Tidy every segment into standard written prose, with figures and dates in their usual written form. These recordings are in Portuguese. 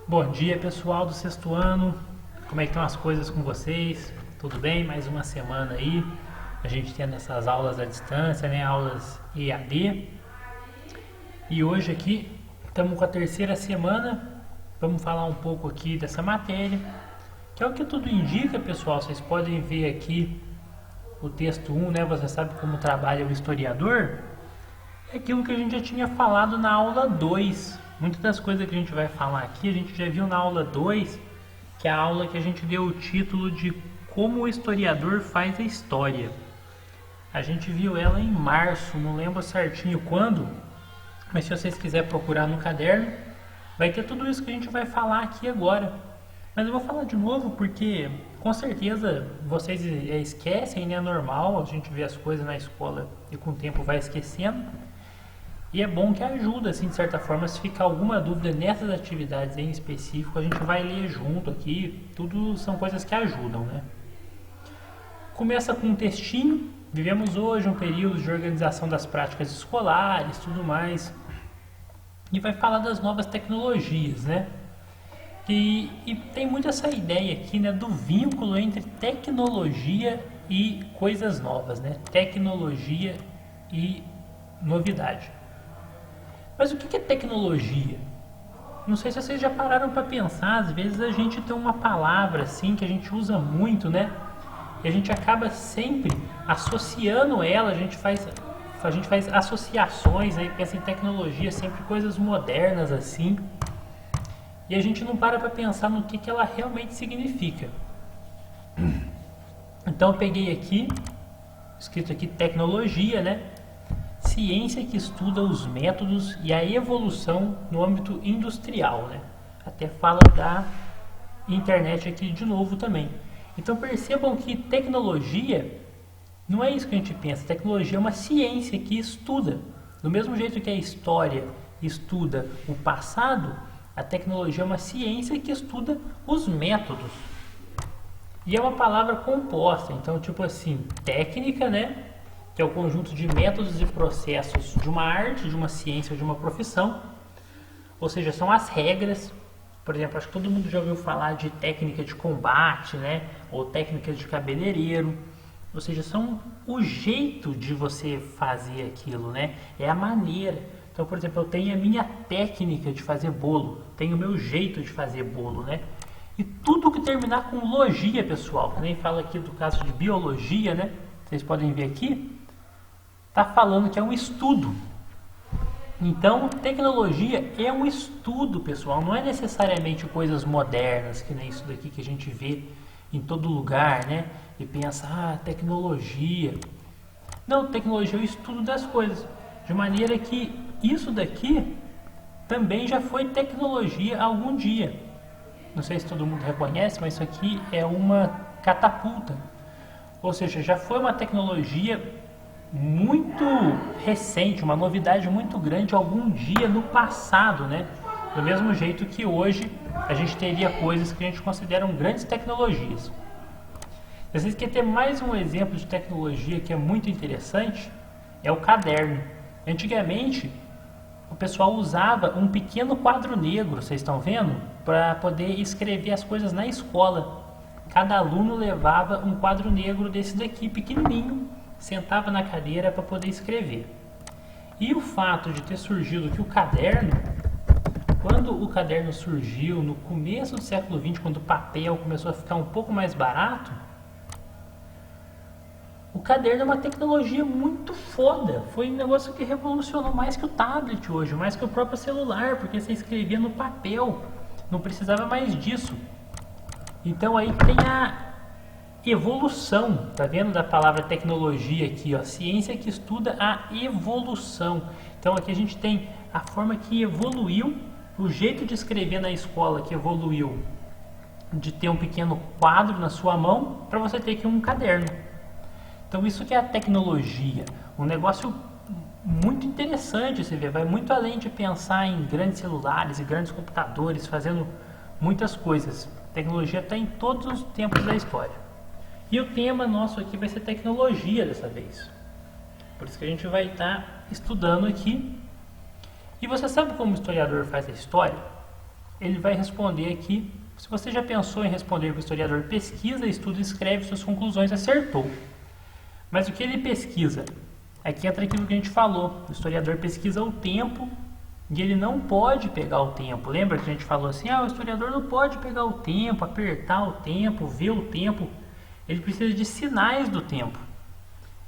Bom dia, pessoal do sexto ano. Como é que estão as coisas com vocês? Tudo bem? Mais uma semana aí. A gente tendo essas aulas à distância, né? Aulas EAD. E hoje aqui estamos com a terceira semana. Vamos falar um pouco aqui dessa matéria, que é o que tudo indica, pessoal. Vocês podem ver aqui o texto 1, né? Você sabe como trabalha o historiador? É aquilo que a gente já tinha falado na aula 2. Muitas das coisas que a gente vai falar aqui, a gente já viu na aula 2, que é a aula que a gente deu o título de Como o Historiador Faz a História. A gente viu ela em março, não lembro certinho quando, mas se vocês quiserem procurar no caderno, vai ter tudo isso que a gente vai falar aqui agora. Mas eu vou falar de novo porque com certeza vocês esquecem, né? É normal, a gente vê as coisas na escola e com o tempo vai esquecendo. E é bom que ajuda, assim, de certa forma, se ficar alguma dúvida nessas atividades em específico, a gente vai ler junto aqui, tudo são coisas que ajudam, né? Começa com um textinho, vivemos hoje um período de organização das práticas escolares, tudo mais, e vai falar das novas tecnologias, né? E tem muito essa ideia aqui, né, do vínculo entre tecnologia e coisas novas, né? Tecnologia e novidade. Mas o que é tecnologia? Não sei se vocês já pararam para pensar, às vezes a gente tem uma palavra assim que a gente usa muito, né? E a gente acaba sempre associando ela, a gente faz associações, aí pensa em tecnologia, sempre coisas modernas assim. E a gente não para pensar no que ela realmente significa. Então eu peguei aqui, escrito aqui tecnologia, né? Ciência que estuda os métodos e a evolução no âmbito industrial, né? Até fala da internet aqui de novo também. Então percebam que tecnologia não é isso que a gente pensa. Tecnologia é uma ciência que estuda. Do mesmo jeito que a história estuda o passado, a tecnologia é uma ciência que estuda os métodos. E é uma palavra composta, então tipo assim, técnica, né? Que é o conjunto de métodos e processos de uma arte, de uma ciência, de uma profissão. Ou seja, são as regras. Por exemplo, acho que todo mundo já ouviu falar de técnica de combate, né? Ou técnica de cabeleireiro. Ou seja, são o jeito de você fazer aquilo, né? É a maneira. Então, por exemplo, eu tenho a minha técnica de fazer bolo. Tenho o meu jeito de fazer bolo, né? E tudo que terminar com logia, pessoal, que nem fala aqui do caso de biologia, né? Vocês podem ver aqui. Está falando que é um estudo. Então, tecnologia é um estudo, pessoal. Não é necessariamente coisas modernas, que nem isso daqui que a gente vê em todo lugar, né? E pensa, tecnologia. Não, tecnologia é o estudo das coisas. De maneira que isso daqui também já foi tecnologia algum dia. Não sei se todo mundo reconhece, mas isso aqui é uma catapulta. Ou seja, já foi uma tecnologia muito recente, uma novidade muito grande algum dia no passado, né? Do mesmo jeito que hoje a gente teria coisas que a gente considera grandes tecnologias. Vocês querem ter mais um exemplo de tecnologia que é muito interessante? É o caderno. Antigamente, o pessoal usava um pequeno quadro negro, vocês estão vendo? Para poder escrever as coisas na escola. Cada aluno levava um quadro negro desse daqui, pequenininho, sentava na cadeira para poder escrever. E o fato de ter surgido que o caderno, quando o caderno surgiu no começo do século XX, quando o papel começou a ficar um pouco mais barato, o caderno é uma tecnologia muito foda. Foi um negócio que revolucionou mais que o tablet hoje, mais que o próprio celular, porque você escrevia no papel, não precisava mais disso. Então aí tem a evolução, tá vendo da palavra tecnologia aqui, ó, ciência que estuda a evolução. Então aqui a gente tem a forma que evoluiu, o jeito de escrever na escola que evoluiu, de ter um pequeno quadro na sua mão para você ter aqui um caderno. Então isso que é a tecnologia, um negócio muito interessante, você vê, vai muito além de pensar em grandes celulares e grandes computadores fazendo muitas coisas. A tecnologia está em todos os tempos da história. E o tema nosso aqui vai ser tecnologia dessa vez. Por isso que a gente vai estar estudando aqui. E você sabe como o historiador faz a história? ele vai responder aqui. Se você já pensou em responder que o historiador pesquisa, estuda e escreve suas conclusões, acertou. Mas o que ele pesquisa? Aqui entra aquilo que a gente falou. O historiador pesquisa o tempo e ele não pode pegar o tempo. Lembra que a gente falou assim, o historiador não pode pegar o tempo, apertar o tempo, ver o tempo. Ele precisa de sinais do tempo.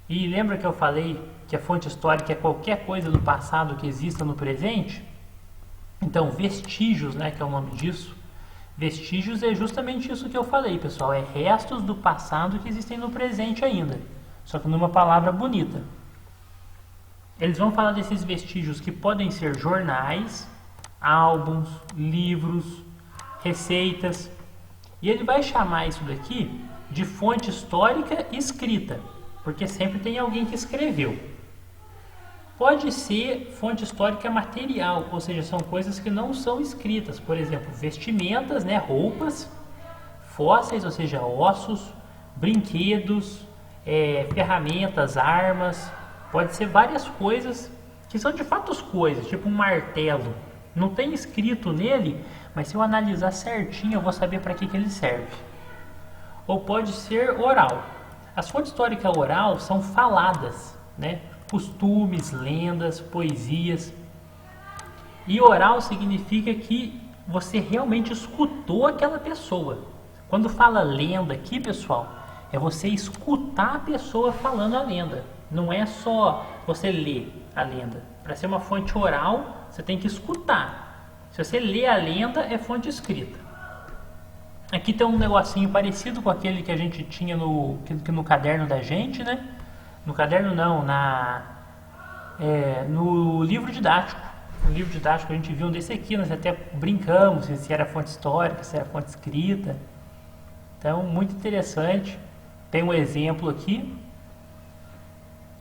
E lembra que eu falei que a fonte histórica é qualquer coisa do passado que exista no presente? Então, vestígios, né, que é o nome disso. Vestígios é justamente isso que eu falei, pessoal. É restos do passado que existem no presente ainda. Só que numa palavra bonita. Eles vão falar desses vestígios que podem ser jornais, álbuns, livros, receitas. E ele vai chamar isso daqui de fonte histórica escrita, porque sempre tem alguém que escreveu. Pode ser fonte histórica material, ou seja, são coisas que não são escritas. Por exemplo, vestimentas, né, roupas, fósseis, ou seja, ossos, brinquedos, ferramentas, armas. Pode ser várias coisas que são de fato coisas, tipo um martelo. Não tem escrito nele, mas se eu analisar certinho eu vou saber para que ele serve. Ou pode ser oral. As fontes históricas oral são faladas, né? Costumes, lendas, poesias. E oral significa que você realmente escutou aquela pessoa. Quando fala lenda aqui, pessoal, é você escutar a pessoa falando a lenda. Não é só você ler a lenda. Para ser uma fonte oral, você tem que escutar. Se você lê a lenda, é fonte escrita. Aqui tem um negocinho parecido com aquele que a gente tinha no caderno da gente, né? No caderno não, no livro didático. No livro didático a gente viu um desse aqui, nós até brincamos se era fonte histórica, se era fonte escrita. Então, muito interessante. Tem um exemplo aqui.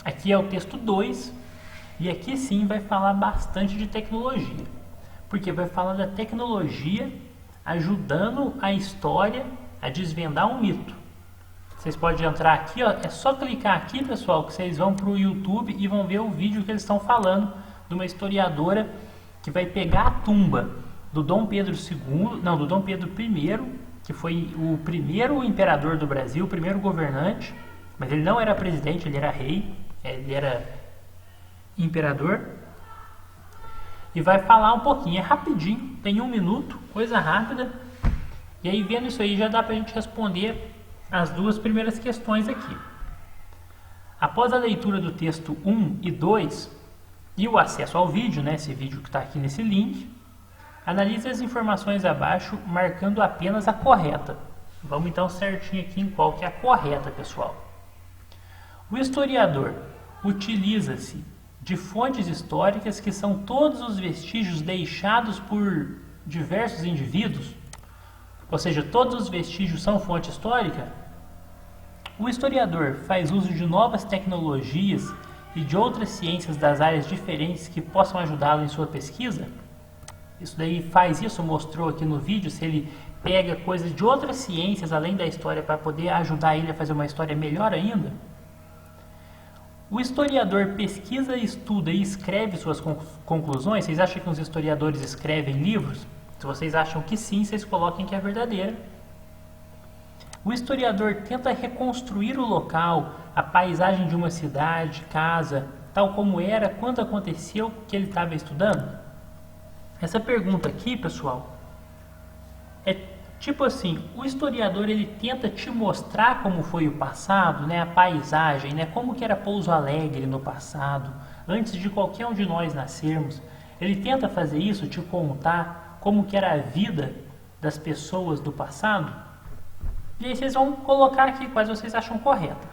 Aqui é o texto 2. E aqui sim vai falar bastante de tecnologia. Porque vai falar da tecnologia ajudando a história a desvendar um mito. Vocês podem entrar aqui, é só clicar aqui, pessoal, que vocês vão para o YouTube e vão ver o vídeo que eles estão falando de uma historiadora que vai pegar a tumba do Dom Pedro II, não, do Dom Pedro I, que foi o primeiro imperador do Brasil, o primeiro governante, mas ele não era presidente, ele era rei, ele era imperador. E vai falar um pouquinho, é rapidinho, tem 1 minuto, coisa rápida. E aí vendo isso aí já dá pra gente responder as 2 primeiras questões aqui. Após a leitura do texto 1 e 2 e o acesso ao vídeo, né, esse vídeo que está aqui nesse link, analise as informações abaixo marcando apenas a correta. Vamos então certinho aqui em qual que é a correta, pessoal. O historiador utiliza-se de fontes históricas que são todos os vestígios deixados por diversos indivíduos, ou seja, todos os vestígios são fonte histórica. O historiador faz uso de novas tecnologias e de outras ciências das áreas diferentes que possam ajudá-lo em sua pesquisa. Isso daí mostrou aqui no vídeo, se ele pega coisas de outras ciências além da história para poder ajudar ele a fazer uma história melhor ainda. O historiador pesquisa, estuda e escreve suas conclusões. Vocês acham que os historiadores escrevem livros? Se vocês acham que sim, vocês coloquem que é verdadeira. O historiador tenta reconstruir o local, a paisagem de uma cidade, casa, tal como era quando aconteceu que ele estava estudando? Essa pergunta aqui, pessoal, é tipo assim, o historiador ele tenta te mostrar como foi o passado, né, a paisagem, né, como que era Pouso Alegre no passado, antes de qualquer um de nós nascermos. Ele tenta fazer isso, te contar como que era a vida das pessoas do passado. E aí vocês vão colocar aqui quais vocês acham correta.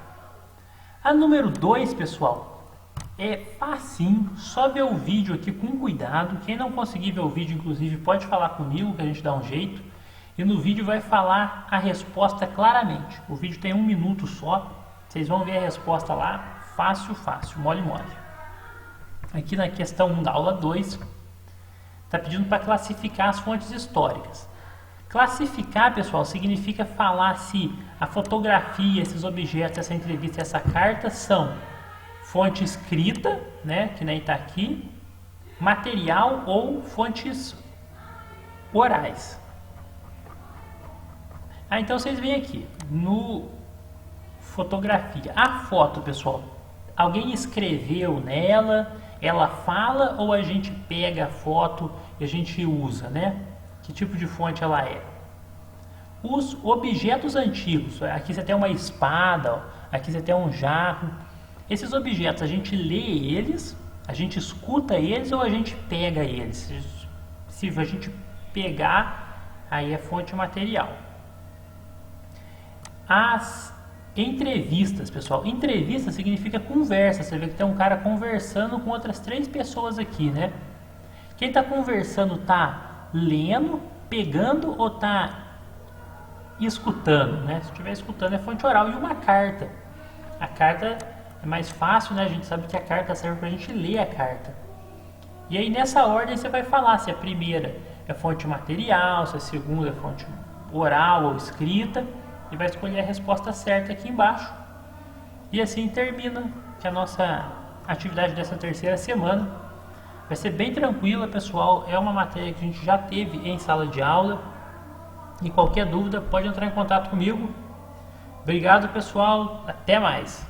A número 2, pessoal, é facinho, só ver o vídeo aqui com cuidado. Quem não conseguir ver o vídeo, inclusive, pode falar comigo que a gente dá um jeito. E no vídeo vai falar a resposta claramente. O vídeo tem 1 minuto só. Vocês vão ver a resposta lá, fácil, fácil, mole, mole. Aqui na questão 1 da aula 2, está pedindo para classificar as fontes históricas. Classificar, pessoal, significa falar se a fotografia, esses objetos, essa entrevista, essa carta são fonte escrita, né, que nem está aqui, material ou fontes orais. Então vocês veem aqui no fotografia, a foto, pessoal, alguém escreveu nela, ela fala ou a gente pega a foto e a gente usa, né? Que tipo de fonte ela é? Os objetos antigos, aqui você tem uma espada, ó, aqui você tem um jarro. Esses objetos a gente lê eles, a gente escuta eles ou a gente pega eles? Se a gente pegar, aí é fonte material. As entrevistas, pessoal. Entrevista significa conversa. Você vê que tem um cara conversando com outras 3 pessoas aqui, né? Quem está conversando está lendo, pegando ou está escutando, né? Se estiver escutando é fonte oral. E uma carta. A carta é mais fácil, né? A gente sabe que a carta serve para a gente ler a carta. E aí nessa ordem você vai falar se a primeira é fonte material, se a segunda é fonte oral ou escrita. E vai escolher a resposta certa aqui embaixo. E assim termina que a nossa atividade dessa terceira semana. Vai ser bem tranquila, pessoal. É uma matéria que a gente já teve em sala de aula. E qualquer dúvida pode entrar em contato comigo. Obrigado, pessoal. Até mais.